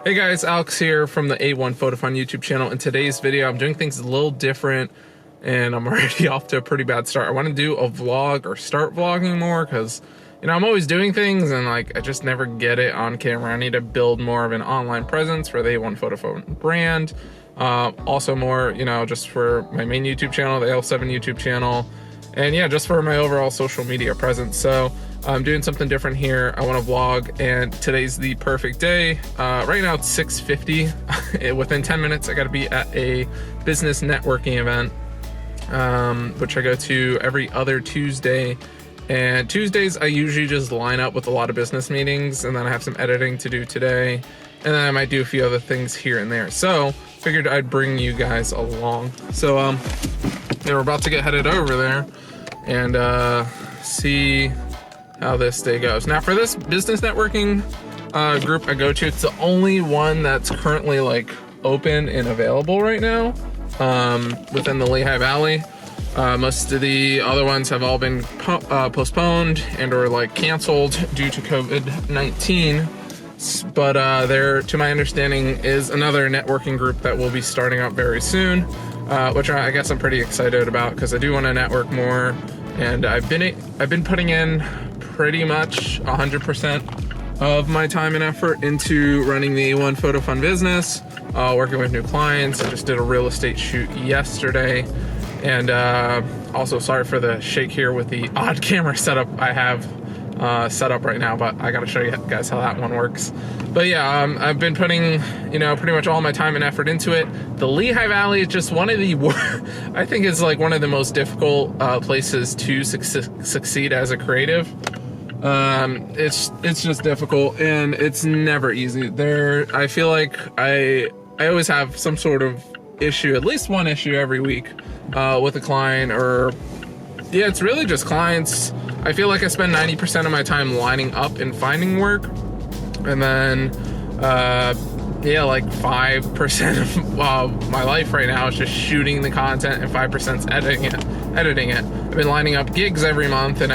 Hey guys, Alex here from the A1 Photo Fun YouTube channel. In today's video, I'm doing things a little different and I'm already off to a pretty bad start. I want to do a vlog or start vlogging more because, you know, I'm always doing things and like I just never get it on camera. I need to build more of an online presence for the A1 Photo Fun brand. Also more, you know, just for my main YouTube channel, the L7 YouTube channel, and yeah, just for my overall social media presence. So I'm doing something different here. I want to vlog, and today's the perfect day. Right now it's 6:50. Within 10 minutes, I got to be at a business networking event, which I go to every other Tuesday. And Tuesdays, I usually just line up with a lot of business meetings, and then I have some editing to do today, and then I might do a few other things here and there. So figured I'd bring you guys along. So yeah, we're about to get headed over there and see how this day goes. Now for this business networking group I go to, it's the only one that's currently like open and available right now within the Lehigh Valley. Most of the other ones have all been postponed and or like canceled due to COVID-19. But there, to my understanding, is another networking group that will be starting up very soon, which I guess I'm pretty excited about because I do want to network more. And I've been putting in pretty much 100% of my time and effort into running the A1 Photo Fun business, working with new clients. I just did a real estate shoot yesterday, and also sorry for the shake here with the odd camera setup I have set up right now, but I gotta show you guys how that one works. But yeah, I've been putting, you know, pretty much all my time and effort into it. The Lehigh Valley is just one of the, I think it's like one of the most difficult places to succeed as a creative. It's just difficult and it's never easy. I feel like I always have some sort of issue, at least one issue every week with a client, or yeah, it's really just clients. I feel like I spend 90% of my time lining up and finding work, and then yeah, like 5% of my life right now is just shooting the content, and 5% is editing it. I've been lining up gigs every month and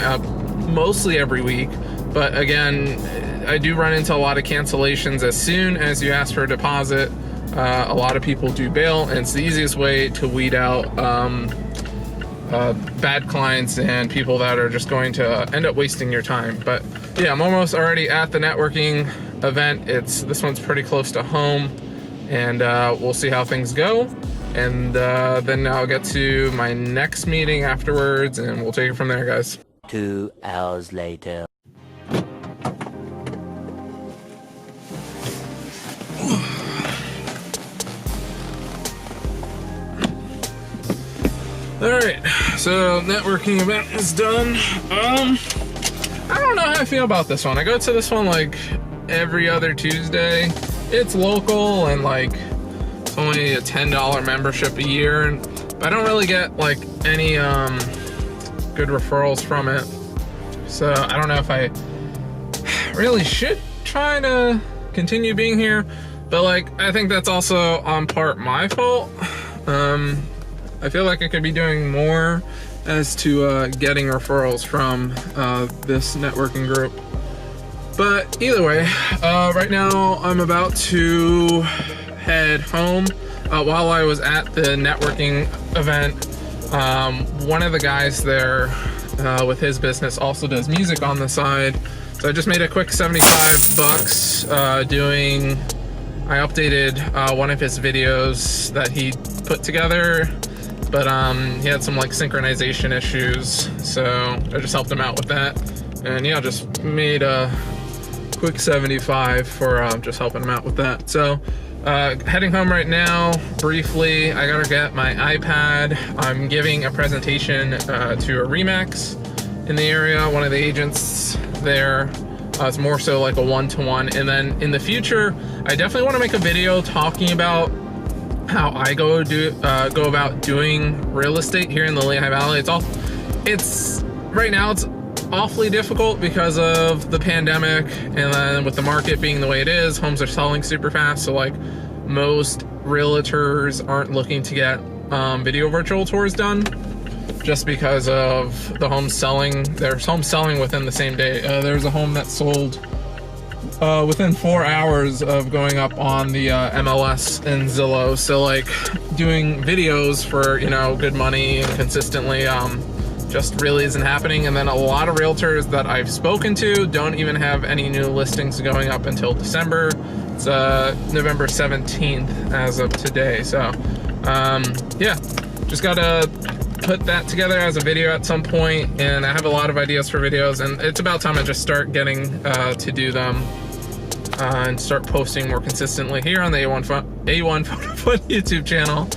mostly every week, but again, I do run into a lot of cancellations. As soon as you ask for a deposit, a lot of people do bail, and it's the easiest way to weed out bad clients and people that are just going to end up wasting your time. But yeah, I'm almost already at the networking event. This one's pretty close to home, and we'll see how things go, and then I'll get to my next meeting afterwards, and we'll take it from there, guys. 2 hours later. Alright, so networking event is done. I don't know how I feel about this one. I go to this one like every other Tuesday. It's local and like it's only a $10 membership a year, but I don't really get like any good referrals from it. So I don't know if I really should try to continue being here, but like I think that's also on part my fault. I feel like I could be doing more as to getting referrals from this networking group. But either way, right now I'm about to head home. While I was at the networking event, one of the guys there with his business also does music on the side. So I just made a quick 75 bucks doing, I updated one of his videos that he put together, but he had some like synchronization issues, so I just helped him out with that. And yeah, just made a quick 75 for just helping him out with that. So heading home right now. Briefly, I gotta get my iPad. I'm giving a presentation to a Remax in the area, one of the agents there. It's more so like a one-to-one. And then in the future, I definitely want to make a video talking about how I go about doing real estate here in the Lehigh Valley. It's right now it's awfully difficult because of the pandemic, and then with the market being the way it is, homes are selling super fast. So like most realtors aren't looking to get video virtual tours done just because of the home selling. There's home selling within the same day. There's a home that sold within 4 hours of going up on the MLS and Zillow. So like doing videos for, you know, good money and consistently just really isn't happening. And then a lot of realtors that I've spoken to don't even have any new listings going up until December. It's November 17th as of today. So yeah, just gotta put that together as a video at some point, and I have a lot of ideas for videos, and it's about time I just start getting to do them and start posting more consistently here on the A1 Photofun YouTube channel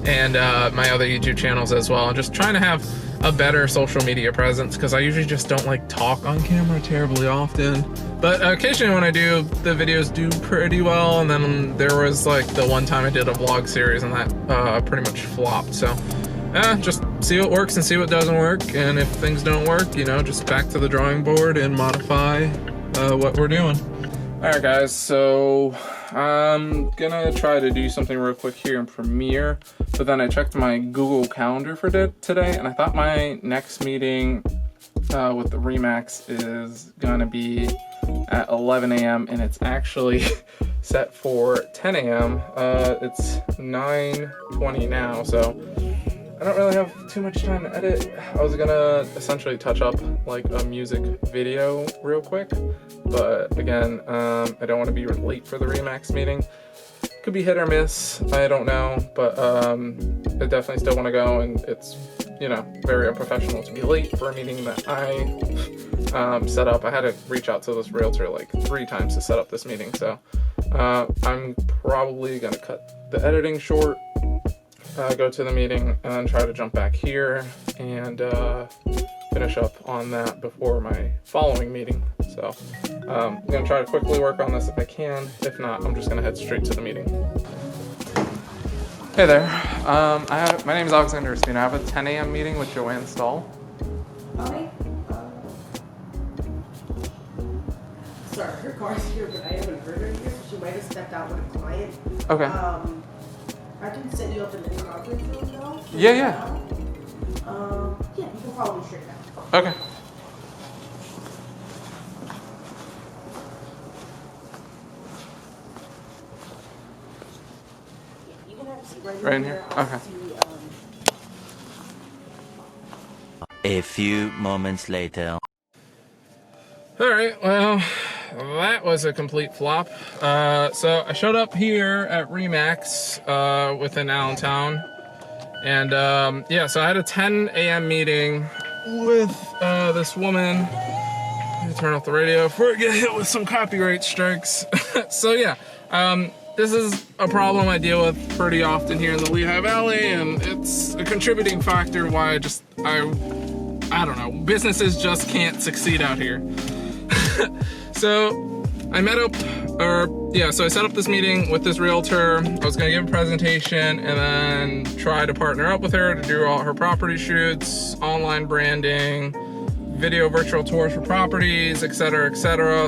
and my other YouTube channels as well. I'm just trying to have a better social media presence because I usually just don't like talk on camera terribly often, but occasionally when I do, the videos do pretty well. And then there was like the one time I did a vlog series and that pretty much flopped. So just see what works and see what doesn't work, and if things don't work, you know, just back to the drawing board and modify what we're doing. Alright guys, so I'm gonna try to do something real quick here in Premiere, but then I checked my Google Calendar for today, and I thought my next meeting with the Remax is gonna be at 11 a.m. and it's actually set for 10 a.m. It's 9:20 now, so I don't really have too much time to edit. I was gonna essentially touch up like a music video real quick, but again, I don't want to be late for the Remax meeting. Could be hit or miss, I don't know, but I definitely still want to go, and it's, you know, very unprofessional to be late for a meeting that I set up. I had to reach out to this realtor like 3 times to set up this meeting, so I'm probably gonna cut the editing short, go to the meeting, and then try to jump back here and finish up on that before my following meeting. So I'm gonna try to quickly work on this if I can. If not, I'm just gonna head straight to the meeting. Hey there, my name is Alexander Espino. I have a 10 a.m. meeting with Joanne Stahl. Okay. Sorry, her car's here, but I haven't heard her here, so she might have stepped out with a client. Okay. I can set you up in the conference room though. Yeah. Yeah, you can follow me straight now. Okay. You can have a seat right Right in here? Okay. A few moments later. All right, well, that was a complete flop. So I showed up here at Remax within Allentown, and yeah, so I had a 10 a.m. meeting with this woman. Let me turn off the radio before I get hit with some copyright strikes. So yeah, this is a problem I deal with pretty often here in the Lehigh Valley, and it's a contributing factor why I don't know, businesses just can't succeed out here. So I set up this meeting with this realtor. I was gonna give a presentation and then try to partner up with her to do all her property shoots, online branding, video virtual tours for properties, etc.,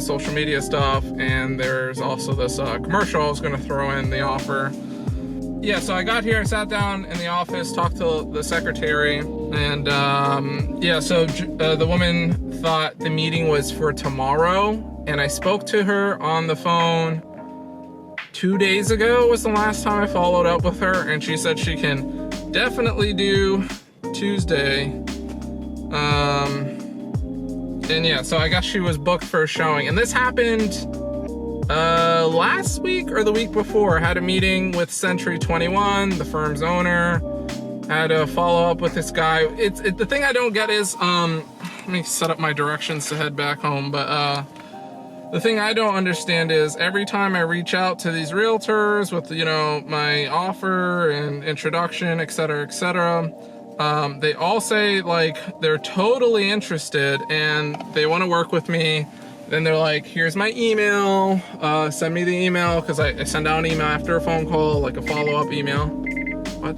social media stuff, and there's also this commercial I was gonna throw in the offer. Yeah, so I got here, sat down in the office, talked to the secretary, and yeah, so the woman thought the meeting was for tomorrow, and I spoke to her on the phone 2 days ago was the last time I followed up with her, and she said she can definitely do Tuesday. And yeah, so I guess she was booked for a showing, and this happened last week or the week before. I had a meeting with Century 21, the firm's owner. I had to follow up with this guy. The thing I don't get is, let me set up my directions to head back home, but the thing I don't understand is every time I reach out to these realtors with, you know, my offer and introduction, etc., they all say like they're totally interested and they want to work with me. Then they're like, here's my email, send me the email, because I send out an email after a phone call, like a follow-up email. What?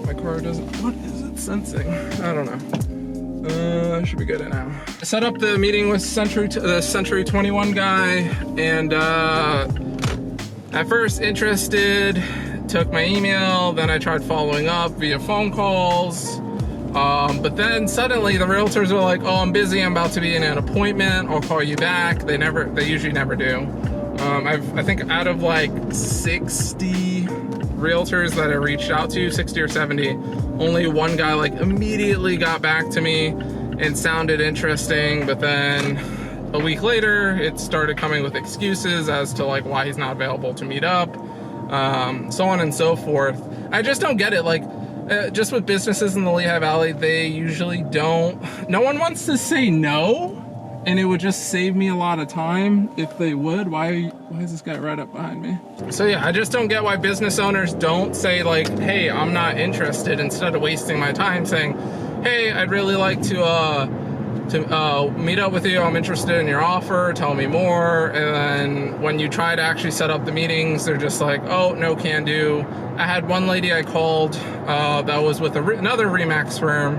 My car doesn't, what is it sensing? I don't know. I should be good now. I set up the meeting with the Century 21 guy, and at first interested, took my email, then I tried following up via phone calls, But then suddenly the realtors are like, oh, I'm busy, I'm about to be in an appointment, I'll call you back. They usually never do. I think out of like 60 realtors that I reached out to, 60 or 70, only one guy like immediately got back to me and sounded interesting, but then a week later it started coming with excuses as to like why he's not available to meet up, so on and so forth. I just don't get it. Like, just with businesses in the Lehigh Valley, they usually don't, no one wants to say no, and it would just save me a lot of time if they would. Why is this guy right up behind me? So yeah, I just don't get why business owners don't say like, hey, I'm not interested, instead of wasting my time saying, hey, I'd really like to meet up with you, I'm interested in your offer, tell me more. And then when you try to actually set up the meetings, they're just like, oh, no can do. I had one lady I called that was with another RE/MAX firm,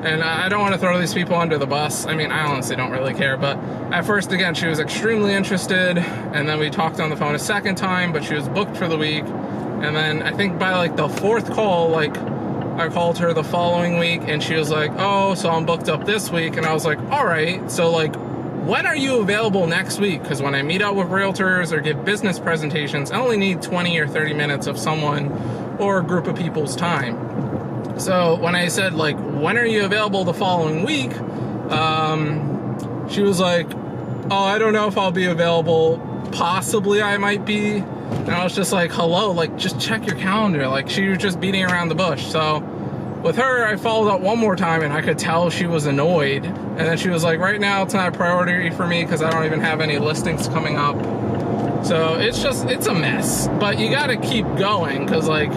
and I don't want to throw these people under the bus. I mean, I honestly don't really care, but at first, again, she was extremely interested, and then we talked on the phone a second time, but she was booked for the week. And then I think by like the fourth call, like, I called her the following week and she was like, oh, so I'm booked up this week. And I was like, all right, so like, when are you available next week? Because when I meet up with realtors or give business presentations, I only need 20 or 30 minutes of someone or a group of people's time. So when I said like, when are you available the following week? She was like, oh, I don't know if I'll be available. Possibly I might be. And I was just like, hello, like, just check your calendar. Like, she was just beating around the bush. So with her, I followed up one more time and I could tell she was annoyed. And then she was like, right now it's not a priority for me because I don't even have any listings coming up. So it's a mess. But you got to keep going because, like,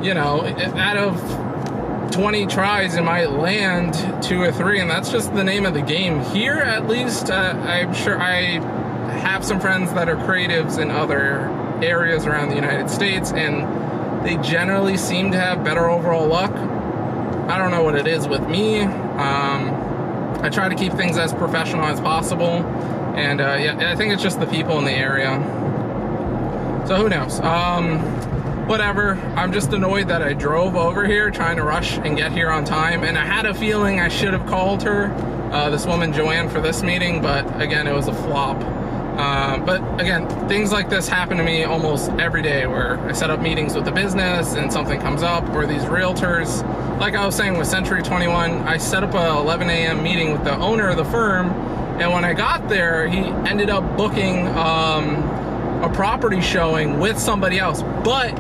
you know, out of 20 tries, it might land 2 or 3. And that's just the name of the game. Here, at least, I'm sure I have some friends that are creatives in other areas around the United States, and they generally seem to have better overall luck. I don't know what it is with me. I try to keep things as professional as possible, and yeah, I think it's just the people in the area. So who knows? Whatever. I'm just annoyed that I drove over here trying to rush and get here on time, and I had a feeling I should have called her, this woman Joanne, for this meeting, but again, it was a flop. But again, things like this happen to me almost every day, where I set up meetings with the business and something comes up, or these realtors. Like I was saying with Century 21, I set up a 11 a.m. meeting with the owner of the firm, and when I got there, he ended up booking a property showing with somebody else, but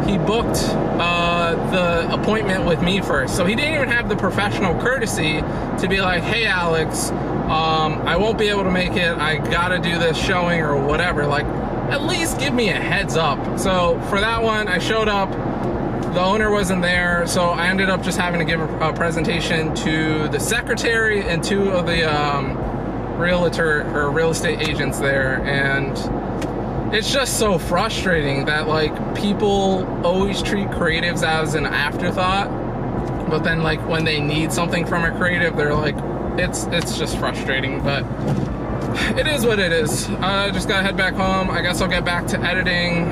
he booked the appointment with me first. So he didn't even have the professional courtesy to be like, hey, Alex, I won't be able to make it, I gotta do this showing or whatever. Like, at least give me a heads up. So for that one, I showed up, the owner wasn't there, so I ended up just having to give a presentation to the secretary and 2 of the realtor or real estate agents there. And it's just so frustrating that, like, people always treat creatives as an afterthought, but then, like, when they need something from a creative, they're like, it's just frustrating. But it is what it is. I just gotta head back home. I guess I'll get back to editing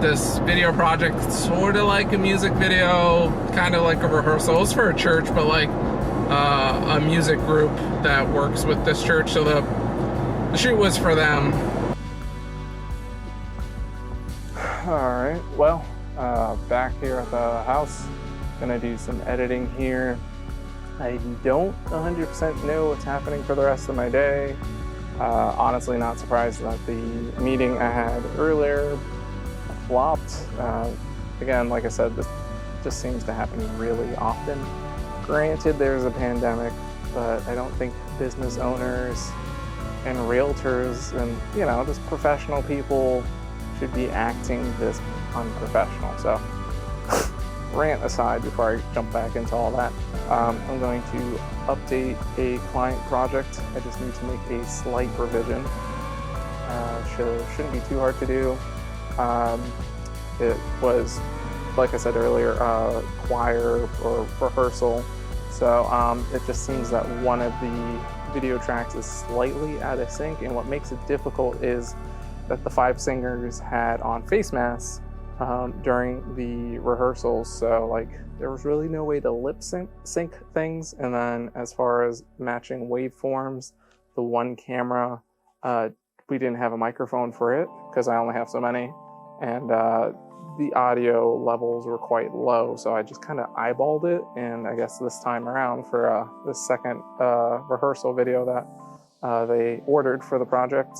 this video project, sort of like a music video, kind of like a rehearsal. It's for a church, but like a music group that works with this church, so the shoot was for them. Alright, well, back here at the house, gonna do some editing here. I don't 100% know what's happening for the rest of my day. Honestly, not surprised that the meeting I had earlier flopped. Again, like I said, this just seems to happen really often. Granted, there's a pandemic, but I don't think business owners and realtors and, you know, just professional people should be acting this unprofessional. So, rant aside before I jump back into all that, I'm going to update a client project. I just need to make a slight revision. Shouldn't be too hard to do. It was, like I said earlier, choir or rehearsal. So it just seems that one of the video tracks is slightly out of sync, and what makes it difficult is that the 5 singers had on face masks, during the rehearsals. So like there was really no way to lip sync things. And then as far as matching waveforms, the one camera, we didn't have a microphone for it because I only have so many. And the audio levels were quite low. So I just kind of eyeballed it. And I guess this time around for the second rehearsal video that they ordered for the project,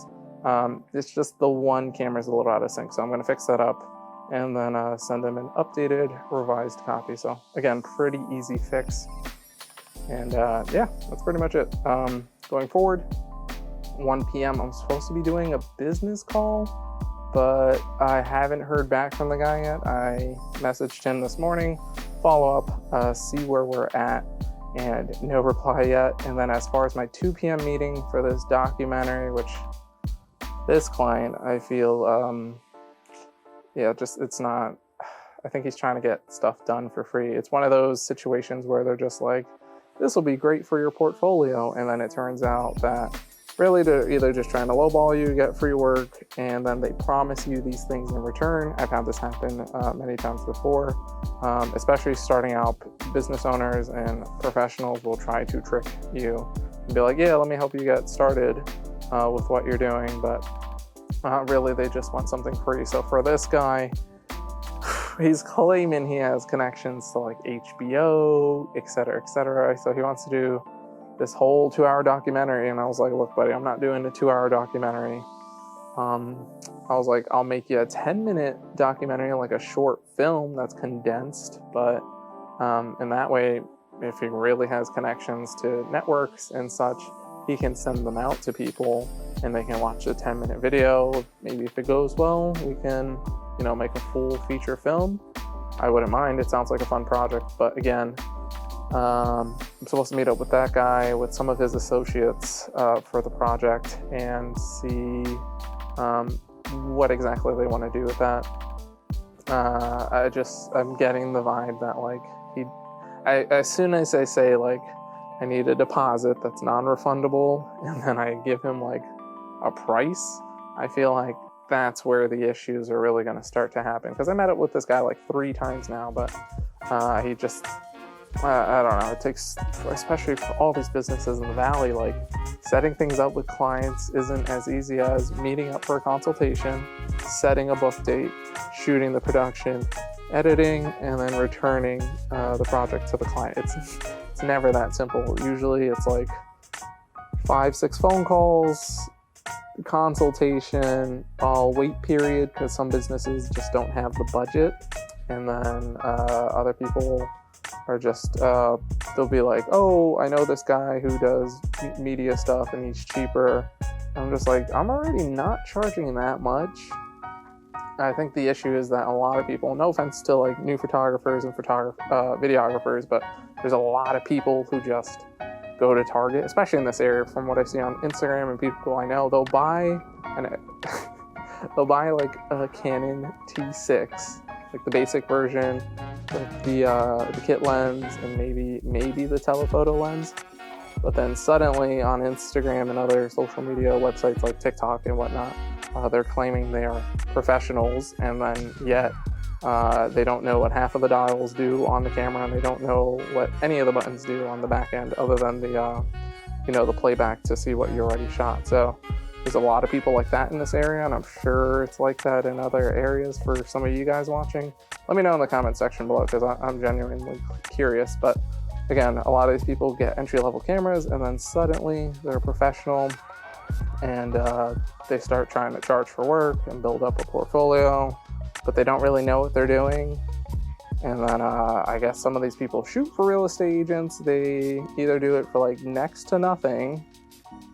it's just the one camera is a little out of sync. So I'm going to fix that up and then send them an updated, revised copy. So again, pretty easy fix. And yeah, that's pretty much it. Going forward, 1 p.m. I'm supposed to be doing a business call, but I haven't heard back from the guy yet. I messaged him this morning, follow up, see where we're at, and no reply yet. And then as far as my 2 p.m. meeting for this documentary, which this client, I feel, yeah, just it's not, I think he's trying to get stuff done for free. It's one of those situations where they're just like, this will be great for your portfolio. And then it turns out that really they're either just trying to lowball you, get free work, and then they promise you these things in return. I've had this happen many times before, especially starting out. Business owners and professionals will try to trick you and be like, yeah, let me help you get started with what you're doing. But really, they just want something free. So for this guy, he's claiming he has connections to like HBO, et cetera, et cetera. So he wants to do this whole 2-hour documentary. And I was like, look, buddy, I'm not doing a 2-hour documentary. I was like, I'll make you a 10-minute documentary, like a short film that's condensed. But in that way, if he really has connections to networks and such, he can send them out to people and they can watch a 10-minute video. Maybe if it goes well, we can, you know, make a full feature film. I wouldn't mind. It sounds like a fun project. But again, I'm supposed to meet up with that guy, with some of his associates for the project and see what exactly they want to do with that. I'm getting the vibe that like as soon as I say like, I need a deposit that's non-refundable, and then I give him like a price, I feel like that's where the issues are really going to start to happen. Because I met up with this guy like 3 times now, but he just, I don't know, it takes, especially for all these businesses in the Valley, like setting things up with clients isn't as easy as meeting up for a consultation, setting a book date, shooting the production, editing, and then returning the project to the client. It's never that simple. Usually it's like 5-6 phone calls, consultation, wait period, because some businesses just don't have the budget. And then other people are just, they'll be like, oh, I know this guy who does media stuff and he's cheaper. I'm just like, I'm already not charging that much. I think the issue is that a lot of people, no offense to like new photographers and videographers, but there's a lot of people who just go to Target, especially in this area, from what I see on Instagram and people I know, they'll buy like a Canon T6, like the basic version, with the kit lens and maybe the telephoto lens. But then suddenly on Instagram and other social media websites like TikTok and whatnot, they're claiming they are professionals, and then yet they don't know what half of the dials do on the camera, and they don't know what any of the buttons do on the back end other than the the playback to see what you already shot. So there's a lot of people like that in this area, and I'm sure it's like that in other areas for some of you guys watching. Let me know in the comment section below, because I'm genuinely curious. But again, a lot of these people get entry-level cameras and then suddenly they're professional, and they start trying to charge for work and build up a portfolio, but they don't really know what they're doing. And then I guess some of these people shoot for real estate agents. They either do it for like next to nothing,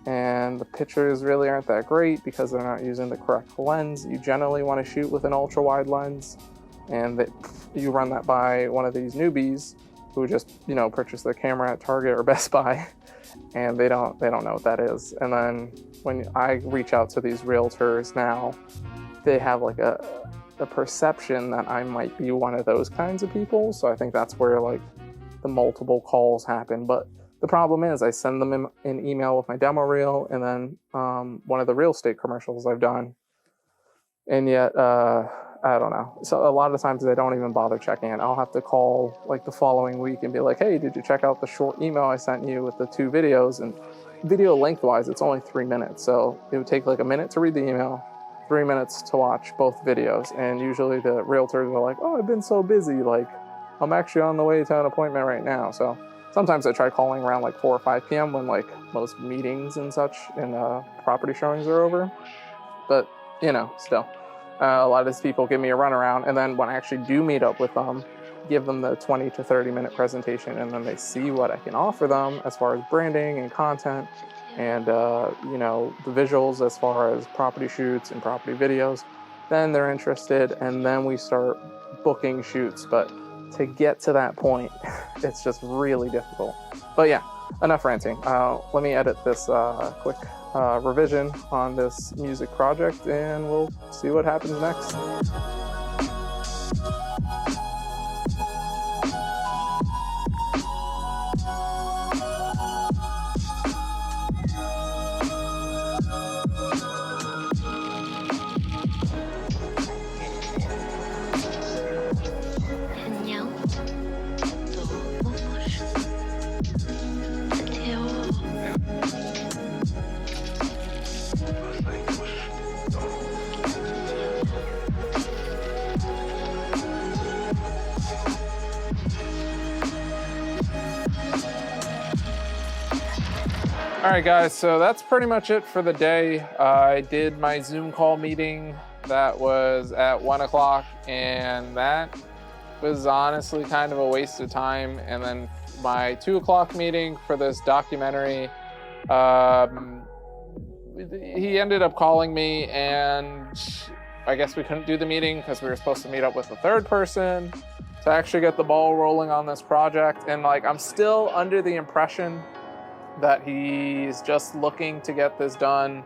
and the pictures really aren't that great because they're not using the correct lens. You generally want to shoot with an ultra wide lens, and you run that by one of these newbies who just purchased their camera at Target or Best Buy, and they don't know what that is. And then when I reach out to these realtors now, they have like a perception that I might be one of those kinds of people. So I think that's where like the multiple calls happen. But the problem is I send them an email with my demo reel and then one of the real estate commercials I've done. And yet I don't know. So a lot of times they don't even bother checking it. I'll have to call like the following week and be like, hey, did you check out the short email I sent you with the 2 videos? And video lengthwise, it's only 3 minutes. So it would take like a minute to read the email, 3 minutes to watch both videos. And usually the realtors are like, oh, I've been so busy. Like, I'm actually on the way to an appointment right now. So sometimes I try calling around like 4 or 5 p.m. when like most meetings and such and property showings are over. But, you know, still. A lot of these people give me a runaround, and then when I actually do meet up with them, give them the 20 to 30 minute presentation, and then they see what I can offer them as far as branding and content and, you know, the visuals as far as property shoots and property videos. Then they're interested, and then we start booking shoots. But to get to that point, it's just really difficult. But yeah, enough ranting. Let me edit this quick revision on this music project, and we'll see what happens next. All right, guys, so that's pretty much it for the day. I did my Zoom call meeting that was at 1 o'clock, and that was honestly kind of a waste of time. And then my 2 o'clock meeting for this documentary, he ended up calling me, and I guess we couldn't do the meeting because we were supposed to meet up with a third person to actually get the ball rolling on this project. And like, I'm still under the impression that he's just looking to get this done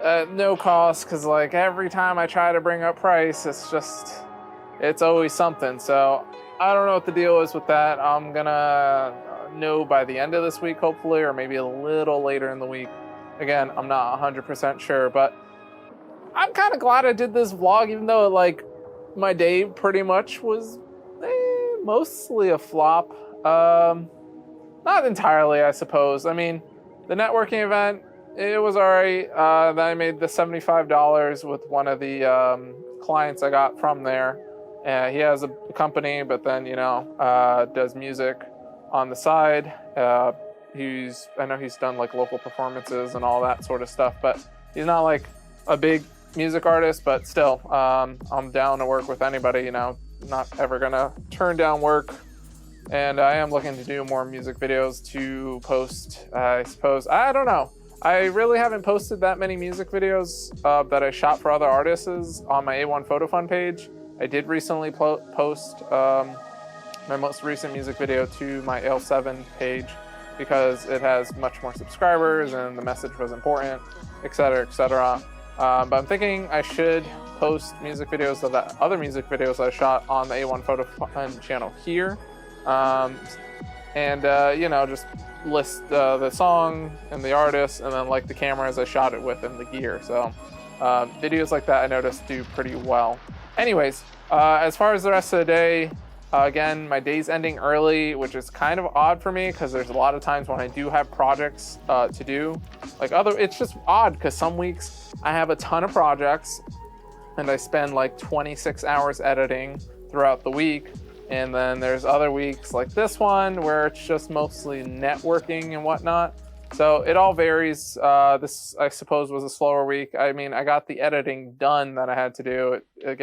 at no cost, because like every time I try to bring up price, it's always something. So I don't know what the deal is with that. I'm gonna know by the end of this week, hopefully, or maybe a little later in the week. Again, I'm not 100% sure, but I'm kind of glad I did this vlog, even though like my day pretty much was mostly a flop. Not entirely, I suppose. I mean, the networking event, it was all right. Then I made the $75 with one of the clients I got from there. He has a company, but then, you know, does music on the side. I know he's done like local performances and all that sort of stuff, but he's not like a big music artist, but still, I'm down to work with anybody, you know, not ever gonna turn down work. And I am looking to do more music videos to post, I suppose. I don't know. I really haven't posted that many music videos that I shot for other artists on my A1 Photo Fund page. I did recently post my most recent music video to my L7 page because it has much more subscribers and the message was important, etc., etc. But I'm thinking I should post music videos of that other music videos I shot on the A1 Photo Fund channel here. You know, just list the song and the artist, and then like the cameras I shot it with and the gear. So videos like that I noticed do pretty well. Anyways, as far as the rest of the day, again, my day's ending early, which is kind of odd for me because there's a lot of times when I do have projects to do. It's just odd because some weeks I have a ton of projects and I spend like 26 hours editing throughout the week. And then there's other weeks like this one where it's just mostly networking and whatnot. So it all varies. This, I suppose, was a slower week. I mean, I got the editing done that I had to do. It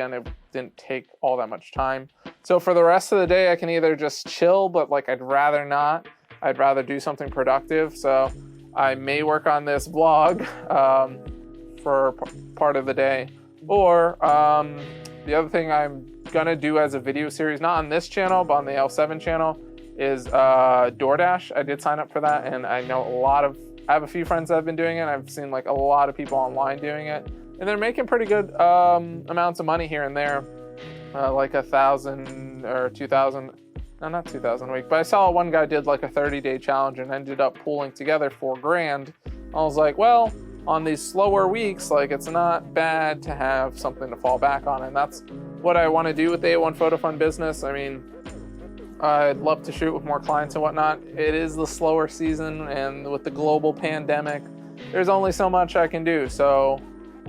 didn't take all that much time. So for the rest of the day, I can either just chill, but like I'd rather not. I'd rather do something productive. So I may work on this vlog for part of the day. Or the other thing I'm gonna do as a video series, not on this channel, but on the L7 channel, is DoorDash. I did sign up for that, and I know I have a few friends that have been doing it. I've seen like a lot of people online doing it, and they're making pretty good amounts of money here and there, like 1,000 or 2,000. No, not 2,000 a week, but I saw one guy did like a 30-day challenge and ended up pulling together $4,000. I was like, well, on these slower weeks, like it's not bad to have something to fall back on. And that's what I want to do with the A1 Photo Fund business. I mean, I'd love to shoot with more clients and whatnot. It is the slower season, and with the global pandemic, there's only so much I can do. So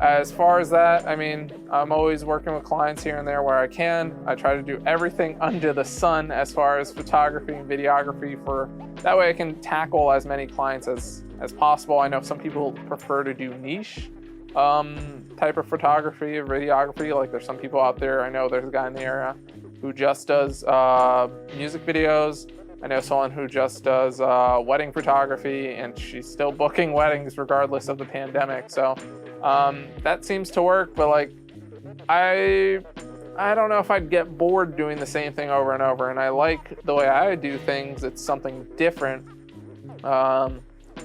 as far as that, I mean, I'm always working with clients here and there where I can. I try to do everything under the sun as far as photography and videography, for that way I can tackle as many clients as possible. I know some people prefer to do niche type of photography or videography. Like there's some people out there, I know there's a guy in the area who just does music videos. I know someone who just does wedding photography, and she's still booking weddings regardless of the pandemic. So that seems to work, but like I don't know if I'd get bored doing the same thing over and over. And I like the way I do things. It's something different.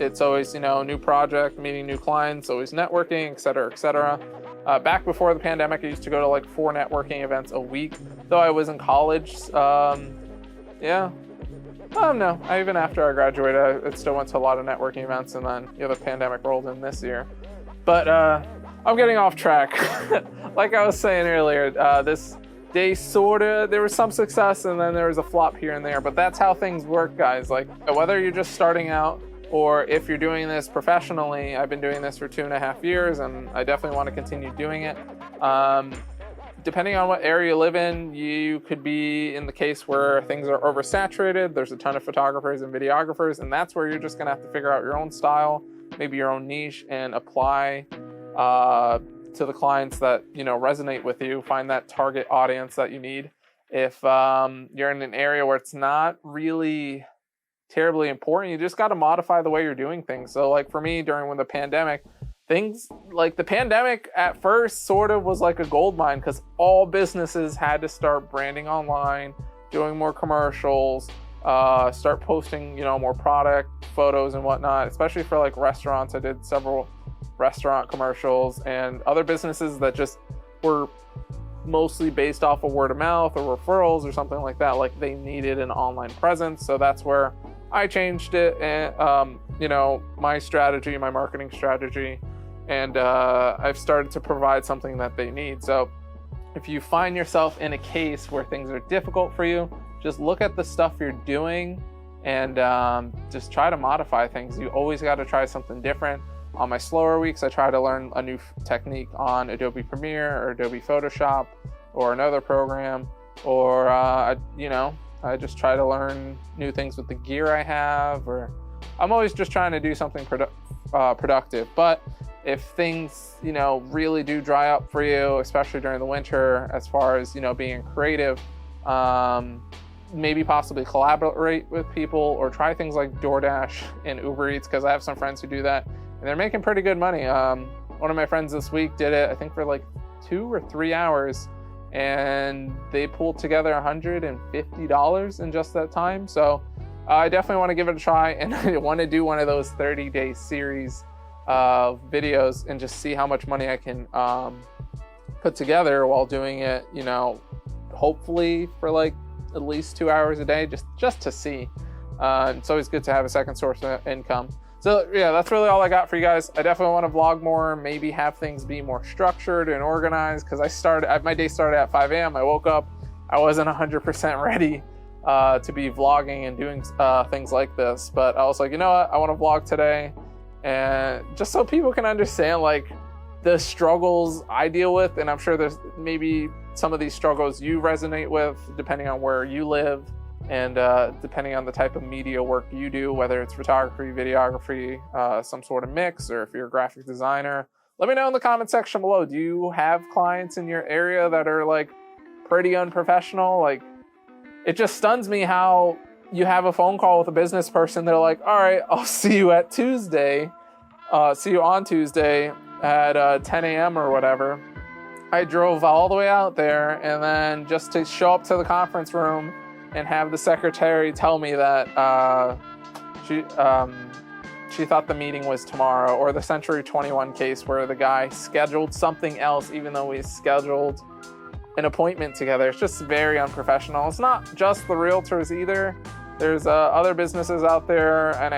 It's always, new project, meeting new clients, always networking, et cetera, et cetera. Back before the pandemic, I used to go to like 4 networking events a week, though I was in college. No, even after I graduated, I still went to a lot of networking events, and then the pandemic rolled in this year. But I'm getting off track. Like I was saying earlier, this day there was some success, and then there was a flop here and there. But that's how things work, guys. Like whether you're just starting out or if you're doing this professionally, I've been doing this for 2.5 years, and I definitely want to continue doing it. Depending on what area you live in, you could be in the case where things are oversaturated. There's a ton of photographers and videographers, and that's where you're just going to have to figure out your own style, maybe your own niche, and apply to the clients that resonate with you. Find that target audience that you need. If you're in an area where it's not really terribly important, you just got to modify the way you're doing things. So like for me, during the pandemic, things like the pandemic at first sort of was like a gold mine, because all businesses had to start branding online, doing more commercials, start posting more product photos and whatnot, especially for like restaurants. I did several restaurant commercials, and other businesses that just were mostly based off of word of mouth or referrals or something like that. Like they needed an online presence. So that's where I changed it, and my strategy, my marketing strategy, and I've started to provide something that they need. So if you find yourself in a case where things are difficult for you, just look at the stuff you're doing and just try to modify things. You always got to try something different. On my slower weeks, I try to learn a new technique on Adobe Premiere or Adobe Photoshop or another program, or I just try to learn new things with the gear I have, or I'm always just trying to do something productive. But if things, really do dry up for you, especially during the winter, as far as, being creative, maybe possibly collaborate with people or try things like DoorDash and Uber Eats, because I have some friends who do that and they're making pretty good money. One of my friends this week did it, I think for like 2 or 3 hours, and they pulled together $150 in just that time. So I definitely want to give it a try, and I want to do one of those 30-day series of videos and just see how much money I can put together while doing it, hopefully for like at least 2 hours a day, just to see. It's always good to have a second source of income. So yeah, that's really all I got for you guys. I definitely want to vlog more, maybe have things be more structured and organized, because my day started at 5 a.m. I woke up, I wasn't 100% ready to be vlogging and doing things like this. But I was like, you know what, I want to vlog today, and just so people can understand like the struggles I deal with. And I'm sure there's maybe some of these struggles you resonate with, depending on where you live and depending on the type of media work you do, whether it's photography, videography, some sort of mix, or if you're a graphic designer. Let me know in the comment section below. Do you have clients in your area that are like pretty unprofessional? Like, it just stuns me how you have a phone call with a business person. They're like, all right, I'll see you on Tuesday at 10 a.m. or whatever. I drove all the way out there, and then just to show up to the conference room and have the secretary tell me that she thought the meeting was tomorrow, or the Century 21 case where the guy scheduled something else even though we scheduled an appointment together. It's just very unprofessional. It's not just the realtors either. There's other businesses out there, and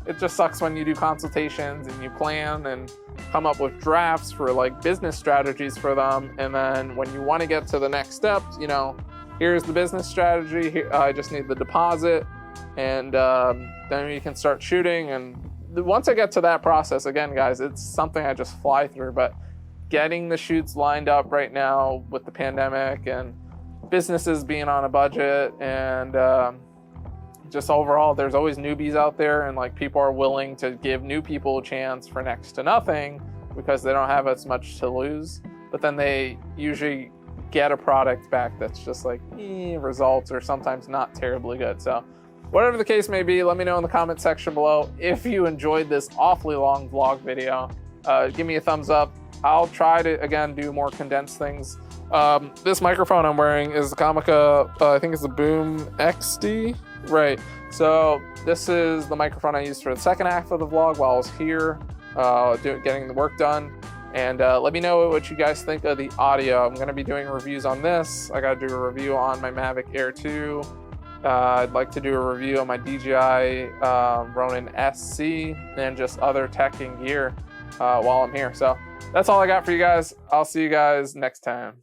it just sucks when you do consultations and you plan and come up with drafts for like business strategies for them, and then when you want to get to the next step, you know, here's the business strategy, here, I just need the deposit, and then you can start shooting. And once I get to that process, again guys, it's something I just fly through, but getting the shoots lined up right now with the pandemic and businesses being on a budget, and just overall, there's always newbies out there, and like people are willing to give new people a chance for next to nothing because they don't have as much to lose. But then they usually get a product back that's just like results, or sometimes not terribly good. So whatever the case may be, let me know in the comment section below. If you enjoyed this awfully long vlog video, give me a thumbs up. I'll try to, again, do more condensed things. This microphone I'm wearing is the Comica, I think it's the Boom XD. Right, so this is the microphone I used for the second half of the vlog while I was here getting the work done. And let me know what you guys think of the audio. I'm going to be doing reviews on this. I got to do a review on my Mavic Air 2. I'd like to do a review on my DJI Ronin SC and just other tech and gear while I'm here. So that's all I got for you guys. I'll see you guys next time.